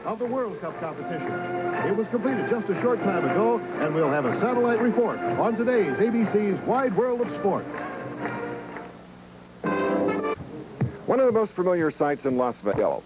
of the World Cup competition. It was completed just a short time ago, and we'll have a satellite report on today's ABC's Wide World of Sports. One of the most familiar sights in Las Vegas.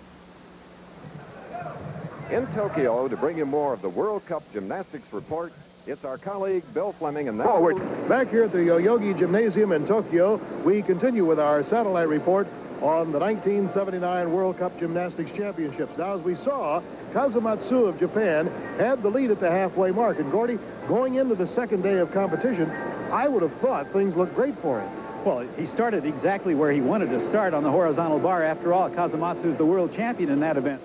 In Tokyo, to bring you more of the World Cup Gymnastics report, it's our colleague Bill Fleming, and now we're back here at the Yoyogi Gymnasium in Tokyo. We continue with our satellite report on the 1979 World Cup Gymnastics Championships. Now, as we saw, Kazumatsu of Japan had the lead at the halfway mark. And, Gordy, going into the second day of competition, I would have thought things looked great for him. Well, he started exactly where he wanted to start on the horizontal bar. After all, Kazumatsu is the world champion in that event.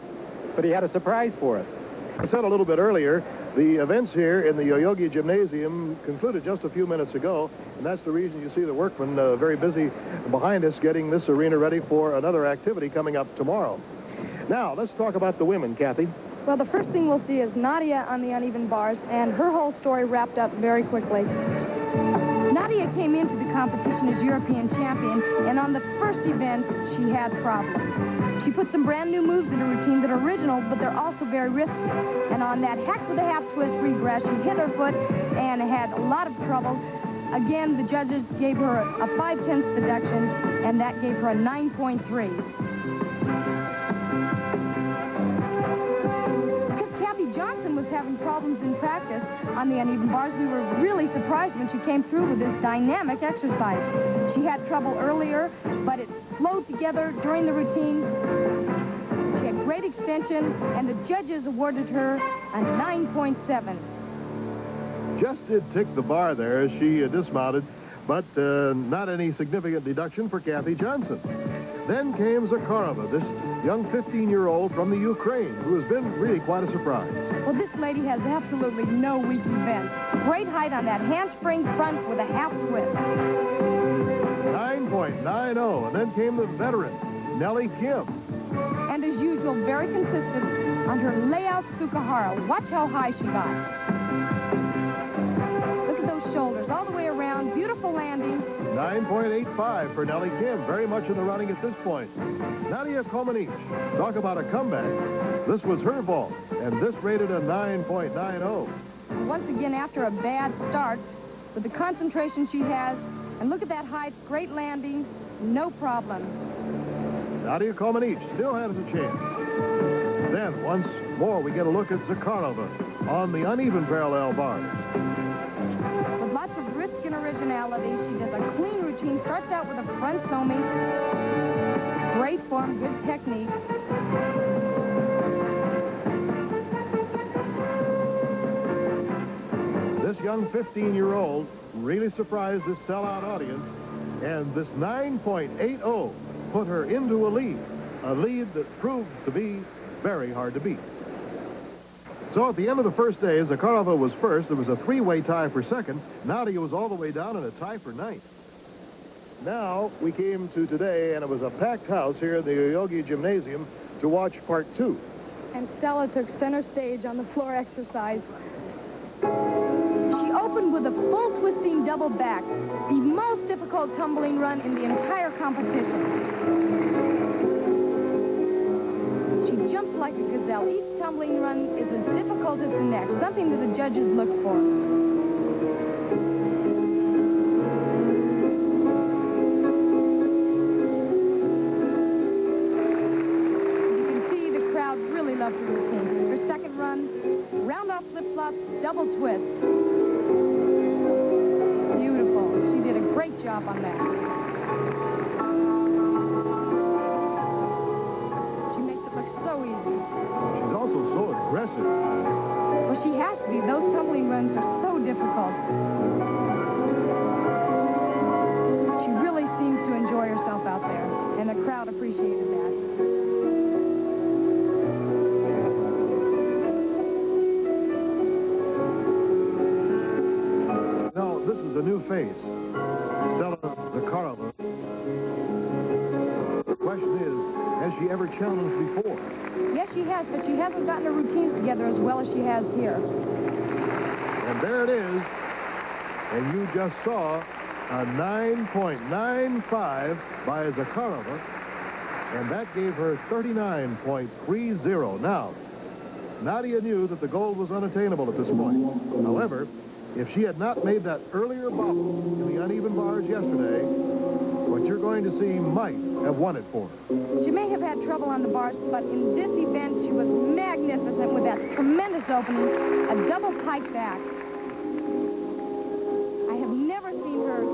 But he had a surprise for us. I said a little bit earlier, the events here in the Yoyogi Gymnasium concluded just a few minutes ago, and that's the reason you see the workmen very busy behind us getting this arena ready for another activity coming up tomorrow. Now, let's talk about the women, Kathy. Well, the first thing we'll see is Nadia on the uneven bars, and her whole story wrapped up very quickly. Nadia came into the competition as European champion, and on the first event, she had problems. She put some brand new moves in her routine that are original, but they're also very risky. And on that hack with a half twist regress, she hit her foot and had a lot of trouble. Again, the judges gave her a 5/10 deduction, and that gave her a 9.3. Because Kathy Johnson was having problems in practice on the uneven bars, we were really surprised when she came through with this dynamic exercise. She had trouble earlier, but it flowed together during the routine. She had great extension, and the judges awarded her a 9.7. Just did tick the bar there as she dismounted, but not any significant deduction for Kathy Johnson. Then came Zakharova, this young 15-year-old from the Ukraine, who has been really quite a surprise. Well, this lady has absolutely no weak event. Great height on that handspring front with a half twist. 9.90, and then came the veteran, Nellie Kim. And as usual, very consistent on her layout Tsukahara. Watch how high she got. Look at those shoulders all the way around. Beautiful landing. 9.85 for Nellie Kim. Very much in the running at this point. Nadia Comaneci. Talk about a comeback. This was her vault, and this rated a 9.90. Once again, after a bad start, with the concentration she has, and look at that height, great landing, no problems. Nadia Comaneci still has a chance. Then, once more, we get a look at Zakharova on the uneven parallel bars. With lots of risk and originality, she does a clean routine, starts out with a front somi. Great form, good technique. This young 15-year-old really surprised this sellout audience, and this 9.80 put her into a lead that proved to be very hard to beat. So at the end of the first day, Zakharova was first. There was a three-way tie for second. Nadia was all the way down in a tie for ninth. Now we came to today, and it was a packed house here in the Yoyogi Gymnasium to watch part two. And Stella took center stage on the floor exercise. She opened with a full twisting double back, the most difficult tumbling run in the entire competition. She jumps like a gazelle. Each tumbling run is as difficult as the next, something that the judges look for. You can see the crowd really loved her routine. Her second run, round off flip-flop, double twist. Beautiful. She did a great job on that. She makes it look so easy. She's also so aggressive. Well, she has to be. Those tumbling runs are so difficult. She really seems to enjoy herself out there, and the crowd appreciated that. This is a new face, Stella Zakharova. The question is, has she ever challenged before? Yes, she has, but she hasn't gotten her routines together as well as she has here. And there it is. And you just saw a 9.95 by Zakharova, and that gave her 39.30. Now, Nadia knew that the gold was unattainable at this point. However, if she had not made that earlier bobble in the uneven bars yesterday, what you're going to see might have won it for her. She may have had trouble on the bars, but in this event, she was magnificent with that tremendous opening, a double pike back. I have never seen her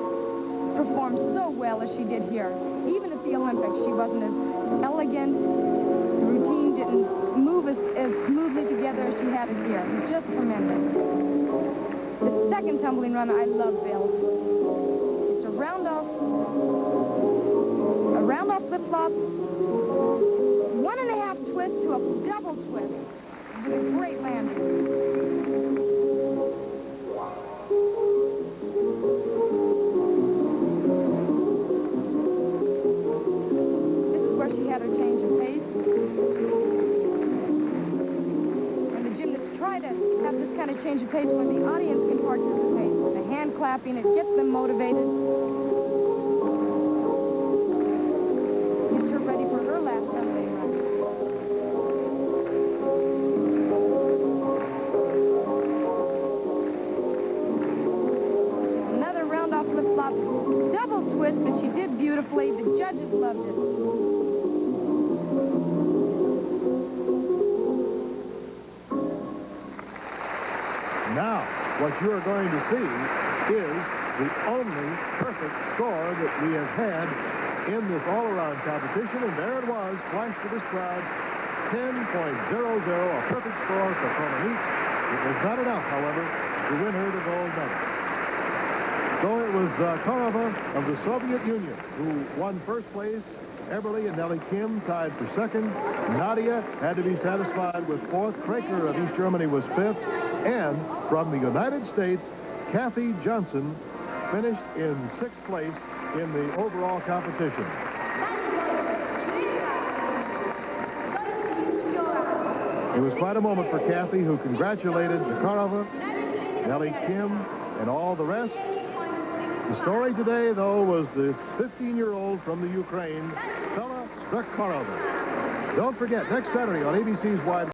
perform so well as she did here. Even at the Olympics, she wasn't as elegant. The routine didn't move as smoothly together as she had it here. It was just tremendous. The second tumbling run, I love, Bill. It's a round-off flip-flop, 1.5 twist to a double twist with a great landing. This is where she had her change of pace. And the gymnasts try to have this kind of change of pace where the audience can participate. The hand clapping, it gets them motivated. Double twist that she did beautifully. The judges loved it. Now, what you are going to see is the only perfect score that we have had in this all-around competition, and there it was, flashed to this crowd, 10.00, a perfect score for Kolonit. It was not enough, however, to win her the gold medal. So it was Karova of the Soviet Union who won first place. Eberly and Nellie Kim tied for second. Nadia had to be satisfied with fourth. Kraker of East Germany was fifth. And from the United States, Kathy Johnson finished in sixth place in the overall competition. It was quite a moment for Kathy, who congratulated Zakharova, Nellie Kim, and all the rest. The story today, though, was this 15-year-old from the Ukraine, Stella Zakharova. Don't forget, next Saturday on ABC's Wide